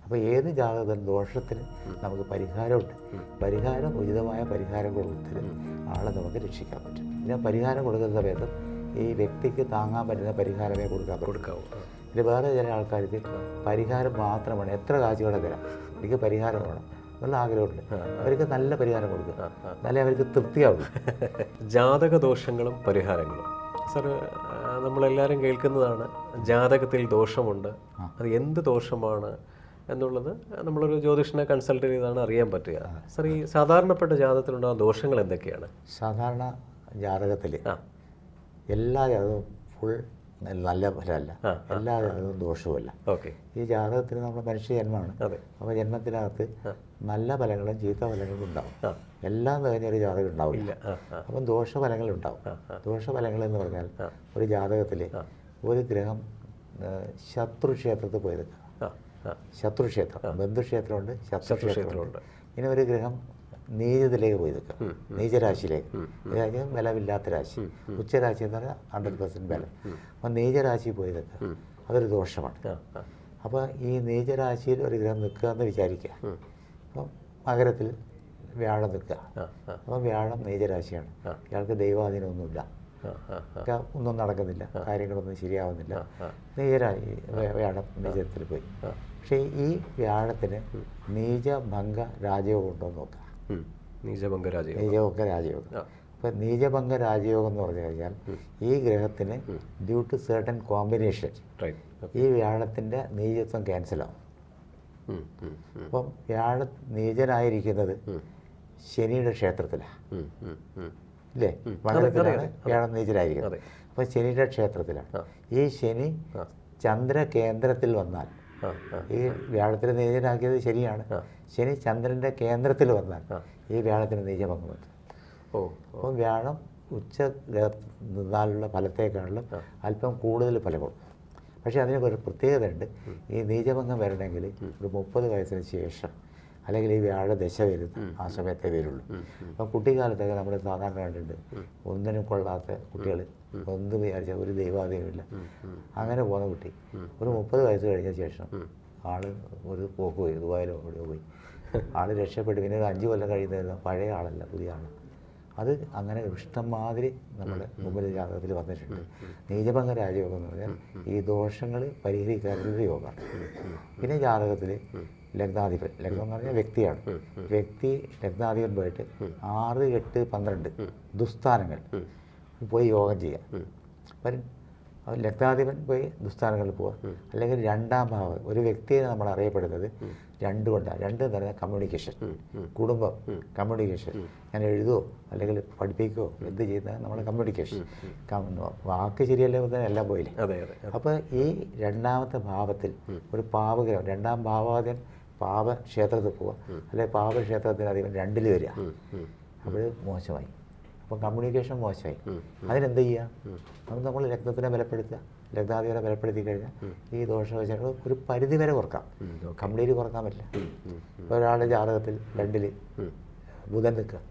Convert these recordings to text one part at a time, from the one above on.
അപ്പോൾ ഏത് ജാതകത്തിലും ദോഷത്തിന് നമുക്ക് പരിഹാരമുണ്ട്. പരിഹാരം ഉചിതമായ പരിഹാരം കൊടുത്തിട്ട് ആളെ നമുക്ക് രക്ഷിക്കാൻ പറ്റും. പിന്നെ പരിഹാരം കൊടുക്കുന്ന സമയത്ത് ഈ വ്യക്തിക്ക് താങ്ങാൻ പറ്റുന്ന പരിഹാരമേ കൊടുക്കാവൂ. പിന്നെ വേറെ ചില ആൾക്കാർക്ക് പരിഹാരം മാത്രമാണ്, എത്ര കാശുകളെ തരാം, എനിക്ക് പരിഹാരം വേണം എന്നുള്ള ആഗ്രഹമുണ്ട്. അവർക്ക് നല്ല പരിഹാരം കൊടുക്കുക, എന്നാലേ അവർക്ക് തൃപ്തിയാവുള്ളൂ. ജാതക ദോഷങ്ങളും പരിഹാരങ്ങളും സാർ, നമ്മളെല്ലാവരും കേൾക്കുന്നതാണ് ജാതകത്തിൽ ദോഷമുണ്ട്, അത് എന്ത് ദോഷമാണ് എന്നുള്ളത് നമ്മളൊരു ജ്യോതിഷനെ കൺസൾട്ട് ചെയ്താണ് അറിയാൻ പറ്റുക. സാർ, ഈ സാധാരണപ്പെട്ട ജാതകത്തിലുണ്ടാകുന്ന ദോഷങ്ങൾ എന്തൊക്കെയാണ്? സാധാരണ ജാതകത്തിൽ എല്ലാ ജാതകവും ഫുൾ നല്ല ഫലമല്ല, എല്ലാ ജാതകവും ദോഷവുമല്ല. ഓക്കെ. ഈ ജാതകത്തിന് നമ്മുടെ മനുഷ്യ ജന്മമാണ്. അപ്പോൾ ജന്മത്തിനകത്ത് നല്ല ഫലങ്ങളും ചീത്ത ഫലങ്ങളും ഉണ്ടാവും. എല്ലാം കഴിഞ്ഞൊരു ജാതകം ഉണ്ടാവില്ല. അപ്പം ദോഷഫലങ്ങളുണ്ടാവും. ദോഷഫലങ്ങൾ എന്ന് പറഞ്ഞാൽ ഒരു ജാതകത്തിൽ ഒരു ഗ്രഹം ശത്രുക്ഷേത്രത്തിൽ പോയി നിൽക്കുക. ശത്രുക്ഷേത്രം, ബന്ധുക്ഷേത്രമുണ്ട്, ശത്രുക്ഷേത്രമുണ്ട്. ഇനി ഒരു ഗ്രഹം നീചത്തിലേക്ക് പോയി നിൽക്കുക, നീചരാശിയിലേക്ക്. അതായത് ബലമില്ലാത്ത രാശി, ഉച്ചരാശി എന്ന് പറഞ്ഞാൽ 100% ബലം. അപ്പം നീചരാശി പോയി നിൽക്കുക, അതൊരു ദോഷമാണ്. അപ്പോൾ ഈ നീചരാശിയിൽ ഒരു ഗ്രഹം നിൽക്കുക എന്ന് വിചാരിക്കുക. അപ്പം മകരത്തിൽ വ്യാഴം നിൽക്കുക. അപ്പം വ്യാഴം നീചരാശിയാണ്. ഇയാൾക്ക് ദൈവാധീനമൊന്നുമില്ല, ഒന്നും നടക്കുന്നില്ല, കാര്യങ്ങളൊന്നും ശരിയാവുന്നില്ല. വ്യാഴം നീചത്തിൽ പോയി. പക്ഷേ ഈ വ്യാഴത്തിന് നീചഭംഗ രാജയോഗം ഉണ്ടോ എന്ന് നോക്കുക. നീചഭംഗ രാജയോഗം. അപ്പം നീചഭംഗ രാജയോഗം എന്ന് പറഞ്ഞു കഴിഞ്ഞാൽ ഈ ഗ്രഹത്തിന് ഡ്യൂ ടു സർട്ടൻ കോമ്പിനേഷൻ ഈ വ്യാഴത്തിൻ്റെ നീചത്വം ക്യാൻസലാവും. അപ്പം വ്യാഴം നീചനായിരിക്കുന്നത് ശനിയുടെ ക്ഷേത്രത്തിലാണ്, ഇല്ലേ? മകരത്തിലാണ് വ്യാഴം നീചനായിരിക്കുന്നത്. അപ്പം ശനിയുടെ ക്ഷേത്രത്തിലാണ്. ഈ ശനി ചന്ദ്രകേന്ദ്രത്തിൽ വന്നാൽ, ഈ വ്യാഴത്തിന് നീചനാക്കിയത് ശനിയാണ്, ശനി ചന്ദ്രൻ്റെ കേന്ദ്രത്തിൽ വന്നാൽ ഈ വ്യാഴത്തിന് നീചഭംഗമുണ്ട്. അപ്പം വ്യാഴം ഉച്ച നിന്നാലുള്ള ഫലത്തേക്കാളും അല്പം കൂടുതൽ ഫലം കൊടുക്കും. പക്ഷേ അതിന് ഒരു പ്രത്യേകതയുണ്ട്. ഈ നീചഭംഗം വരണമെങ്കിൽ ഒരു 30 വയസ്സിന് ശേഷം, അല്ലെങ്കിൽ ഈ വ്യാഴ ദശ വരുന്ന ആ സമയത്തേ വരുള്ളൂ. അപ്പം കുട്ടിക്കാലത്തൊക്കെ നമ്മൾ സാധാരണ കണ്ടിട്ടുണ്ട്, ഒന്നിനും കൊള്ളാത്ത കുട്ടികൾ, ഒന്നും വിചാരിച്ചാൽ ഒരു ദൈവാധീനമില്ല, അങ്ങനെ പോകുന്ന കുട്ടി ഒരു 30 വയസ്സ് കഴിഞ്ഞ ശേഷം ആള് ഒരു പോക്ക് പോയി, ദുബായിലോ എവിടെയോ പോയി, ആൾ രക്ഷപ്പെട്ടു. പിന്നെ ഒരു 5 കൊല്ലം കഴിയുന്നതല്ല, പഴയ ആളല്ല, പുതിയ ആൾ. അത് അങ്ങനെ ഇഷ്ടംമാതിരി നമ്മുടെ മുമ്പിൽ ജാതകത്തിൽ വന്നിട്ടുണ്ട്. നീചഭംഗ രാജയോഗം എന്ന് പറഞ്ഞാൽ ഈ ദോഷങ്ങൾ പരിഹരിക്കാനുള്ള യോഗമാണ്. പിന്നെ ജാതകത്തിൽ ലഗ്നാധിപൻ, ലഗ്നം എന്ന് പറഞ്ഞാൽ വ്യക്തിയാണ്, വ്യക്തി ലഗ്നാധിപൻ പോയിട്ട് 6, 8, 12 ദുസ്ഥാനങ്ങൾ പോയി യോഗം ചെയ്യാം. അപ്പം ലഗ്നാധിപൻ പോയി ദുസ്ഥാനങ്ങളിൽ പോവുക. അല്ലെങ്കിൽ 2ാം ഭാവം, ഒരു വ്യക്തിയെ നമ്മൾ അറിയപ്പെടുന്നത് 2 കൊണ്ടാണ്. 2 എന്ന് പറഞ്ഞാൽ കമ്മ്യൂണിക്കേഷൻ, കുടുംബം, കമ്മ്യൂണിക്കേഷൻ. ഞാൻ എഴുതുമോ അല്ലെങ്കിൽ പഠിപ്പിക്കുകയോ എന്ത് ചെയ്യുന്നത് നമ്മൾ കമ്മ്യൂണിക്കേഷൻ. വാക്ക് ശരിയല്ലേ തന്നെ എല്ലാം പോയില്ലേ. അപ്പോൾ ഈ 2ാമത്തെ ഭാവത്തിൽ ഒരു പാവഗ്രഹം, 2ാം ഭാവാധിപൻ പാപക്ഷേത്രത്തിൽ പോവുക, അല്ലെങ്കിൽ പാപക്ഷേത്രത്തിന് അധികം 2ൽ വരിക, അപ്പോൾ മോശമായി. അപ്പം കമ്മ്യൂണിക്കേഷൻ മോശമായി. അതിനെന്ത് ചെയ്യുക? അത് നമ്മൾ ലഗ്നത്തിനെ ബലപ്പെടുത്തുക. ലഗ്നാധിപനെ ബലപ്പെടുത്തി കഴിഞ്ഞാൽ ഈ ദോഷവശങ്ങൾ ഒരു പരിധി വരെ കുറക്കാം. കംപ്ലീറ്റ് കുറക്കാൻ പറ്റില്ല. ഇപ്പോൾ ഒരാളുടെ ജാതകത്തിൽ 2ൽ ബുധൻ നിൽക്കുക,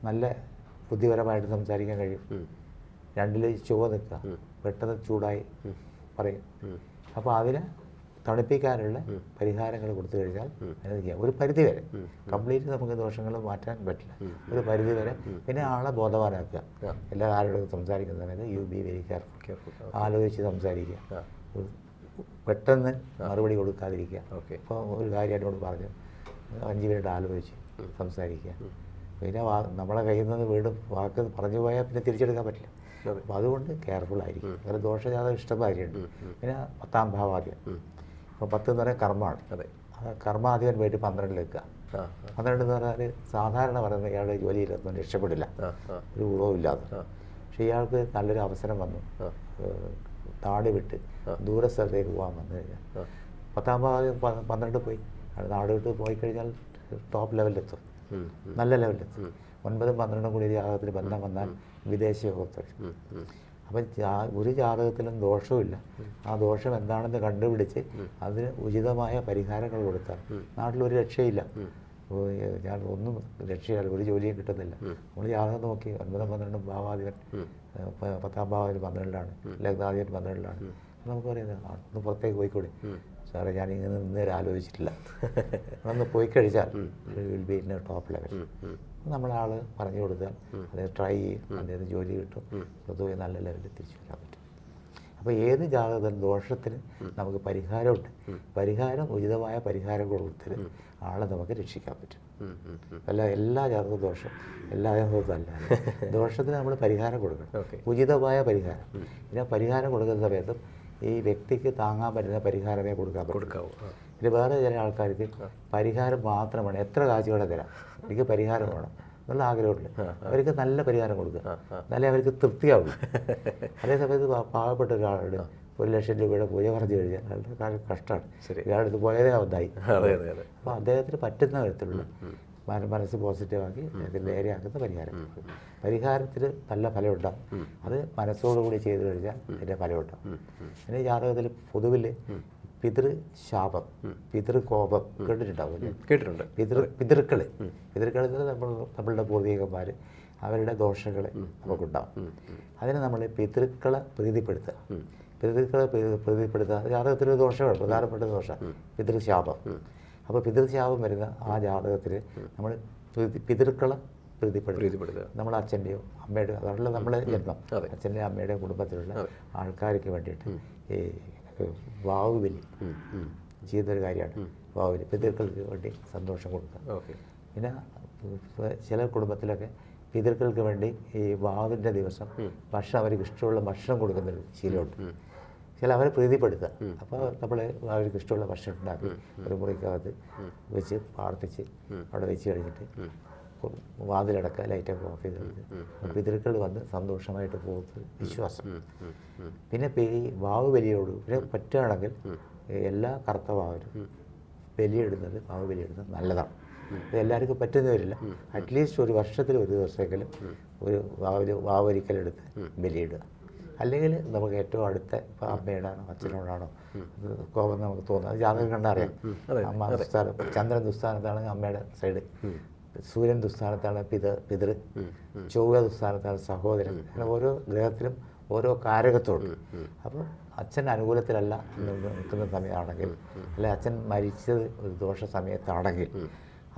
നല്ല ബുദ്ധിപരമായിട്ട് സംസാരിക്കാൻ കഴിയും. 2ൽ ചൊവ്വ നിൽക്കുക, പെട്ടെന്ന് ചൂടായി പറയും. അപ്പോൾ അതിനെ തണുപ്പിക്കാനുള്ള പരിഹാരങ്ങൾ കൊടുത്തു കഴിഞ്ഞാൽ അത് ചെയ്യാം. ഒരു പരിധി വരെ, കംപ്ലീറ്റ് നമുക്ക് ദോഷങ്ങൾ മാറ്റാൻ പറ്റില്ല, ഒരു പരിധി വരെ. പിന്നെ ആളെ ബോധവാനാക്കുക. എല്ലാ ആരോടും സംസാരിക്കുന്ന സമയത്ത് യു ബി വെരി കെയർഫുൾ, ആലോചിച്ച് സംസാരിക്കുക, പെട്ടെന്ന് മറുപടി കൊടുക്കാതിരിക്കുക. ഇപ്പോൾ ഒരു കാര്യം എന്നോട് പറഞ്ഞു, 5 മിനിറ്റ് ആലോചിച്ച് സംസാരിക്കുക. പിന്നെ നമ്മളെ കയ്യിൽ നിന്ന് വീണ്ടും വാക്ക് പറഞ്ഞു പോയാൽ പിന്നെ തിരിച്ചെടുക്കാൻ പറ്റില്ല. അപ്പോൾ അതുകൊണ്ട് കെയർഫുള്ളായിരിക്കും. അങ്ങനെ ദോഷജാതകം ഇഷ്ടമായിരിക്കുന്നുണ്ട്. പിന്നെ 10ാം ഭാവാധിപൻ, അപ്പോൾ 10 എന്ന് പറഞ്ഞാൽ കർമ്മമാണ്. കർമാധിപൻ പോയിട്ട് 12ൽ നിൽക്കുക. 12 എന്ന് പറഞ്ഞാൽ സാധാരണ പറയുന്നത് ഇയാളുടെ ജോലിയിലൊന്നും രക്ഷപ്പെടില്ല, ഒരു ഗുണവും ഇല്ലാതെ. പക്ഷേ ഇയാൾക്ക് നല്ലൊരു അവസരം വന്നു, നാട് വിട്ട് ദൂരസ്ഥലത്തേക്ക് പോകാൻ വന്നു കഴിഞ്ഞാൽ 10ാം ഭാവം 12 പോയി, നാട് വിട്ട് പോയി കഴിഞ്ഞാൽ ടോപ്പ് ലെവലിലെത്തും, നല്ല ലെവലിലെത്തും. 9ഉം 12ഉം കൂടി ജാതകത്തിൽ ബന്ധം വന്നാൽ വിദേശ യോഗത്തിൽ. അപ്പം ഒരു ജാതകത്തിലും ദോഷവുമില്ല. ആ ദോഷം എന്താണെന്ന് കണ്ടുപിടിച്ച് അതിന് ഉചിതമായ പരിഹാരങ്ങൾ കൊടുത്താൽ നാട്ടിലൊരു രക്ഷയില്ല. ഞാൻ ഒന്നും രക്ഷയില്ല, ഒരു ജോലിയും കിട്ടുന്നില്ല. നമ്മൾ ജാതകം നോക്കി 9ഉം 12ഉം ഭാവാധിപൻ, 10ാം ഭാവാധിപൻ 12ലാണ്, ലഗ്നാധിപൻ 12ലാണ്. നമുക്ക് പറയാം ഒന്ന് പുറത്തേക്ക് പോയിക്കൂടെ, സാറേ ഞാൻ ഇങ്ങനെ ഇന്നേരം ആലോചിച്ചിട്ടില്ല, ഒന്ന് പോയി കഴിച്ചാൽ will be in top level. നമ്മളാൾ പറഞ്ഞു കൊടുത്താൽ അദ്ദേഹം ട്രൈ ചെയ്യും, അദ്ദേഹത്തിന് ജോലി കിട്ടും, പൊതുവെ നല്ല ലെവലിൽ തിരിച്ചു വരാൻ പറ്റും. അപ്പോൾ ഏത് ജാതകത്തിലും ദോഷത്തിന് നമുക്ക് പരിഹാരമുണ്ട്. പരിഹാരം ഉചിതമായ പരിഹാരം കൊടുത്തിൽ ആളെ നമുക്ക് രക്ഷിക്കാൻ പറ്റും. അല്ല എല്ലാ ജാതക ദോഷം എല്ലാ ജാതകത്തും അല്ല, ദോഷത്തിന് നമ്മൾ പരിഹാരം കൊടുക്കണം, ഉചിതമായ പരിഹാരം. പിന്നെ പരിഹാരം കൊടുക്കുന്ന സമയത്തും ഈ വ്യക്തിക്ക് താങ്ങാൻ പറ്റുന്ന പരിഹാരമേ കൊടുക്കാവൂ. ഇത് വേറെ ചില ആൾക്കാർക്ക് പരിഹാരം മാത്രം വേണം, എത്ര കാശ് വേണം തരാം, എനിക്ക് പരിഹാരം വേണം എന്നുള്ള ആഗ്രഹമുണ്ട്. അവർക്ക് നല്ല പരിഹാരം കൊടുക്കുക, എന്നാലേ അവർക്ക് തൃപ്തിയാവുള്ളൂ. അതേസമയത്ത് പാവപ്പെട്ട ഒരാളോട് 1,00,000 രൂപയുടെ പൂജ പറഞ്ഞു കഴിഞ്ഞാൽ വളരെ കഷ്ടമാണ്. ഇയാളെടുത്ത് പോയതേ അബദ്ധമായി. അപ്പോൾ അദ്ദേഹത്തിന് പറ്റുന്ന വിധത്തിലുള്ള മനസ്സ് പോസിറ്റീവാക്കി അതിൽ നേരെയാക്കുന്ന പരിഹാരത്തിന് നല്ല ഫലമുണ്ടാകും. അത് മനസ്സോടുകൂടി ചെയ്തു കഴിഞ്ഞാൽ അതിൻ്റെ ഫലമുണ്ടാകും. പിന്നെ ജാതകത്തിൽ പൊതുവിൽ പിതൃശാപം, പിതൃകോപം കേട്ടിട്ടുണ്ടാവും. കേട്ടിട്ടുണ്ട്. പിതൃക്കളിൽ നമ്മളുടെ പൂർവികന്മാർ അവരുടെ ദോഷങ്ങൾ നമുക്കുണ്ടാവും. അതിന് നമ്മൾ പിതൃക്കളെ പ്രീതിപ്പെടുത്തുക. ജാതകത്തിലൊരു ദോഷമാണ്, പ്രധാനപ്പെട്ട ദോഷം പിതൃശാപം. അപ്പോൾ പിതൃശാപം വരുന്ന ആ ജാതകത്തിൽ നമ്മൾ പിതൃക്കളെ പ്രീതിപ്പെടുത്തുക. നമ്മളെ അച്ഛൻ്റെയോ അമ്മയുടെയോ, അതുകൊണ്ടുള്ള നമ്മളെ ജന്മം, അച്ഛൻ്റെയും അമ്മയുടെയും കുടുംബത്തിലുള്ള ആൾക്കാർക്ക് വേണ്ടിയിട്ട് ഈ വാവുബലി ചെയ്യുന്നൊരു കാര്യമാണ്. വാവുബലി പിതൃക്കൾക്ക് വേണ്ടി സന്തോഷം കൊടുക്കുക. പിന്നെ ചില കുടുംബത്തിലൊക്കെ പിതൃക്കൾക്ക് വേണ്ടി ഈ വാവിൻ്റെ ദിവസം ഭക്ഷണം, അവർക്ക് ഇഷ്ടമുള്ള ഭക്ഷണം കൊടുക്കുന്നൊരു ശീലമുണ്ട്. ചില അവരെ പ്രീതിപ്പെടുത്തുക. അപ്പോൾ നമ്മൾ അവർക്ക് ഇഷ്ടമുള്ള ഭക്ഷണം ഉണ്ടാക്കി ഒരു മുറിക്കകത്ത് വെച്ച് പ്രാർത്ഥിച്ച് അവിടെ വെച്ച് കഴിഞ്ഞിട്ട് വാതിലടക്കുക, ലൈറ്റൊക്കെ ഓഫ് ചെയ്ത് പിതൃക്കൾ വന്ന് സന്തോഷമായിട്ട് പോകുന്നത് വിശ്വാസം. പിന്നെ ഈ വാവ് ബലിയോട് പിന്നെ പറ്റുകയാണെങ്കിൽ എല്ലാ കർത്തവാവരും വാവ് ബലിയിടുന്നത് നല്ലതാണ്. ഇത് എല്ലാവർക്കും പറ്റുന്നവരില്ല. അറ്റ്ലീസ്റ്റ് ഒരു വർഷത്തിൽ ഒരു ദിവസമെങ്കിലും ഒരു വാവൊരിക്കലെടുത്ത് ബലിയിടുക. അല്ലെങ്കിൽ നമുക്ക് ഏറ്റവും അടുത്ത ഇപ്പോൾ അമ്മയോടാണോ അച്ഛനോടാണോ കോപം നമുക്ക് തോന്നുന്നത്, ജാതകം കണ്ടറിയാം. അമ്മ ദുസ്ഥാനം, ചന്ദ്രൻ ദുസ്ഥാനത്താണെങ്കിൽ അമ്മയുടെ സൈഡ്, സൂര്യൻ ദുസ്ഥാനത്താണ് പിതൃ, ചൊവ്വ ദുസ്ഥാനത്താണ് സഹോദരൻ. അങ്ങനെ ഓരോ ഗ്രഹത്തിലും ഓരോ കാരകത്തോടും. അപ്പോൾ അച്ഛൻ അനുകൂലത്തിലല്ല നിൽക്കുന്ന സമയമാണെങ്കിൽ, അല്ലെങ്കിൽ അച്ഛൻ മരിച്ചത് ഒരു ദോഷ സമയത്താണെങ്കിൽ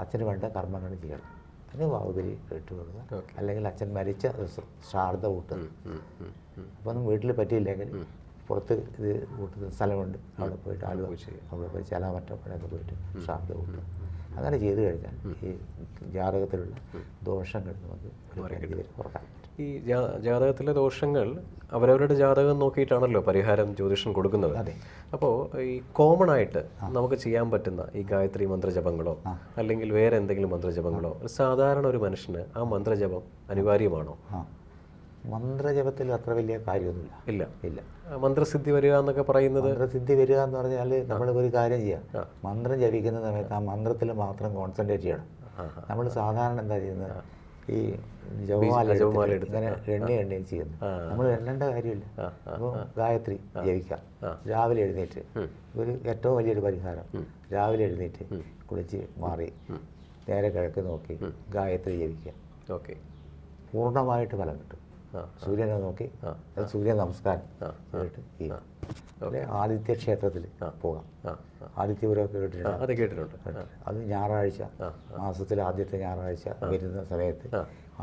അച്ഛന് വേണ്ട കർമ്മങ്ങൾ ചെയ്യണം. അതിന് വാവുബലി ഇട്ടുകൊടുക്കുക. അല്ലെങ്കിൽ അച്ഛൻ മരിച്ച ശ്രാദ്ധ കൂട്ടുക. അപ്പോൾ ഒന്നും വീട്ടിൽ പറ്റിയില്ലെങ്കിൽ പുറത്ത് ഇത് കൂട്ടുന്ന സ്ഥലമുണ്ട്, അവിടെ പോയിട്ട് അവിടെ പോയി ചലാമറ്റപ്പഴൊക്കെ പോയിട്ട് ശ്രാദ്ധ കൂട്ടുക. അങ്ങനെ ചെയ്തു കഴിഞ്ഞാൽ ഈ ജാതകത്തിലുള്ള ദോഷങ്ങൾ നമുക്ക് കുറക്കാൻ പറ്റും. ഈ ജാതകത്തിലെ ദോഷങ്ങൾ അവരവരുടെ ജാതകം നോക്കിയിട്ടാണല്ലോ പരിഹാരം ജ്യോതിഷൻ കൊടുക്കുന്നത്. അപ്പോൾ ഈ കോമൺ ആയിട്ട് നമുക്ക് ചെയ്യാൻ പറ്റുന്ന ഈ ഗായത്രി മന്ത്രജപങ്ങളോ അല്ലെങ്കിൽ വേറെ എന്തെങ്കിലും മന്ത്രജപങ്ങളോ സാധാരണ ഒരു മനുഷ്യന് ആ മന്ത്രജപം അനിവാര്യമാണോ? മന്ത്രജപത്തിൽ അത്ര വലിയ കാര്യമൊന്നുമില്ല. ഇല്ല. മന്ത്രസിദ്ധി വരിക എന്നൊക്കെ പറയുന്നത്, മന്ത്രസിദ്ധി വരിക എന്ന് പറഞ്ഞാൽ നമ്മൾ ഒരു കാര്യം ചെയ്യാം, മന്ത്രം ജപിക്കുന്ന സമയത്ത് ആ മന്ത്രത്തിൽ മാത്രം കോൺസെൻട്രേറ്റ് ചെയ്യണം. നമ്മൾ സാധാരണ എന്താ ചെയ്യുന്നത്, ഈ ജപമാല ഇങ്ങനെ എണ്ണി ചെയ്യുന്നു. നമ്മൾ എണ്ണേണ്ട കാര്യമില്ല. അപ്പോൾ ഗായത്രി ജപിക്കാം. രാവിലെ എഴുന്നേറ്റ് ഒരു ഏറ്റവും വലിയൊരു പരിഹാരം, രാവിലെ എഴുന്നേറ്റ് കുളിച്ച് മാറി നേരെ കിഴക്ക് നോക്കി ഗായത്രി ജപിക്കാം. പൂർണ്ണമായിട്ട് ഫലം കിട്ടും. സൂര്യനെ നോക്കി സൂര്യ നമസ്കാരം ചെയ്തിട്ട് ചെയ്യാം. ആദിത്യ ക്ഷേത്രത്തിൽ പോകാം. ആദിത്യപുരമൊക്കെ കേട്ടിട്ടുണ്ട്. അത് ഞായറാഴ്ച, മാസത്തിലെ ആദ്യത്തെ ഞായറാഴ്ച വരുന്ന സമയത്ത്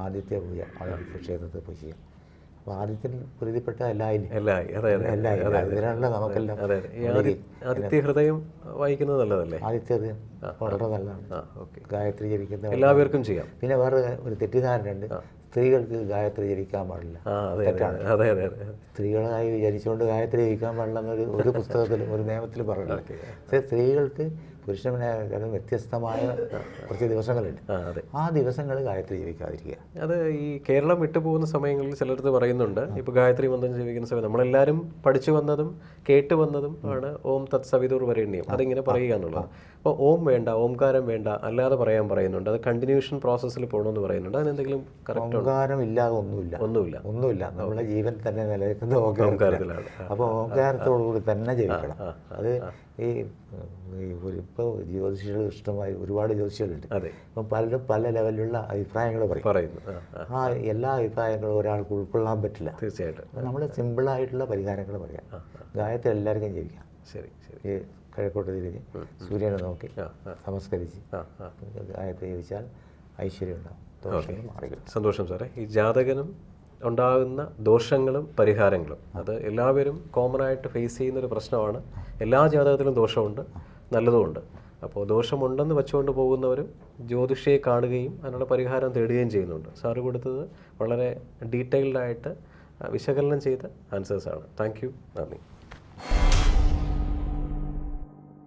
ആദിത്യ പൂജ ആദിത്യ ക്ഷേത്രത്തിൽ പോയി ചെയ്യാം. അപ്പോൾ ആദിത്യൻ പ്രീതിപ്പെട്ട ഇതിനുള്ള നമുക്കെല്ലാം ആദിത്യ ഹൃദയം വായിക്കുന്നത് നല്ലതല്ലേ? ആദിത്യ ഹൃദയം വളരെ നല്ലതാണ്. ഗായത്രി ജപിക്കുന്ന എല്ലാവർക്കും ചെയ്യാം. പിന്നെ വേറെ ഒരു തെറ്റിദ്ധാരണയുണ്ട്, സ്ത്രീകൾക്ക് ഗായത്രി ജപിക്കാൻ പാടില്ല. തെറ്റാണ്. സ്ത്രീകളായി വിചാരിച്ചുകൊണ്ട് ഗായത്രി ജപിക്കാൻ പാടില്ല എന്നൊരു ഒരു പുസ്തകത്തിലും ഒരു നിയമത്തിലും പറയുന്നത്. പക്ഷേ സ്ത്രീകൾക്ക് പുരുഷനായാലും വ്യത്യസ്തമായ കുറച്ച് ദിവസങ്ങളുണ്ട്. ആ ദിവസങ്ങൾ ഗായത്രി ജപിക്കാതിരിക്കുക. അത് ഈ കേരളം വിട്ടുപോകുന്ന സമയങ്ങളിൽ ചിലടത്ത് പറയുന്നുണ്ട്, ഇപ്പോൾ ഗായത്രി മന്ത്രം ജപിക്കുന്ന സമയം നമ്മളെല്ലാവരും പഠിച്ചു വന്നതും കേട്ട് വന്നതും ആണ് ഓം തത് സവിതുർ വരേണ്യം, അതിങ്ങനെ പറയുക എന്നുള്ളത്. അപ്പോൾ ഓം വേണ്ട, ഓംകാരം വേണ്ട, അല്ലാതെ പറയാൻ പറയുന്നുണ്ട്. അത് കണ്ടിന്യൂഷൻ പ്രോസസ്സിൽ പോകണമെന്ന് പറയുന്നുണ്ട്. അതിനെന്തെങ്കിലും കറക്റ്റ്? ഓംകാരം ഇല്ലാതെ ഒന്നുമില്ല. നമ്മുടെ ജീവൻ തന്നെ നിലനിൽക്കുന്ന ഓംകാരത്തിലാണ്. അപ്പോൾ ഓംകാരത്തോടുകൂടി തന്നെ ജപിക്കണം. അത് ഈ ഇപ്പോൾ ജ്യോതിഷികൾ ഇഷ്ടമായി ഒരുപാട് ജ്യോതിഷികളുണ്ട്. അപ്പം പലരും പല ലെവലിലുള്ള അഭിപ്രായങ്ങൾ പറയുന്നു. ആ എല്ലാ അഭിപ്രായങ്ങളും ഒരാൾക്ക് ഉൾക്കൊള്ളാൻ പറ്റില്ല. തീർച്ചയായിട്ടും നമ്മൾ സിമ്പിളായിട്ടുള്ള പരിഹാരങ്ങൾ പറയാം. ഗായത്രി എല്ലാവർക്കും ജപിക്കാം. ശരി. ഈ കിഴക്കോട്ട് തിരിഞ്ഞ് സൂര്യനെ നോക്കി നമസ്കരിച്ച് ആ ആ ഗായത്രി ജപിച്ചാൽ ഐശ്വര്യം ഉണ്ടാവും, ദോഷങ്ങൾ മാറി കിട്ടും. സന്തോഷം സാറേ. ഈ ജാതകനും ഉണ്ടാകുന്ന ദോഷങ്ങളും പരിഹാരങ്ങളും അത് എല്ലാവരും കോമൺ ആയിട്ട് ഫേസ് ചെയ്യുന്നൊരു പ്രശ്നമാണ്. എല്ലാ ജാതകത്തിലും ദോഷമുണ്ട്, നല്ലതുമുണ്ട്. അപ്പോൾ ദോഷമുണ്ടെന്ന് വെച്ചുകൊണ്ട് പോകുന്നവരും ജ്യോതിഷിയെ കാണുകയും അതിനുള്ള പരിഹാരം തേടുകയും ചെയ്യുന്നുണ്ട്. സാറ് കൊടുത്തത് വളരെ ഡീറ്റെയിൽഡായിട്ട് വിശകലനം ചെയ്ത ആൻസേഴ്സാണ്. താങ്ക് യു, നന്ദി.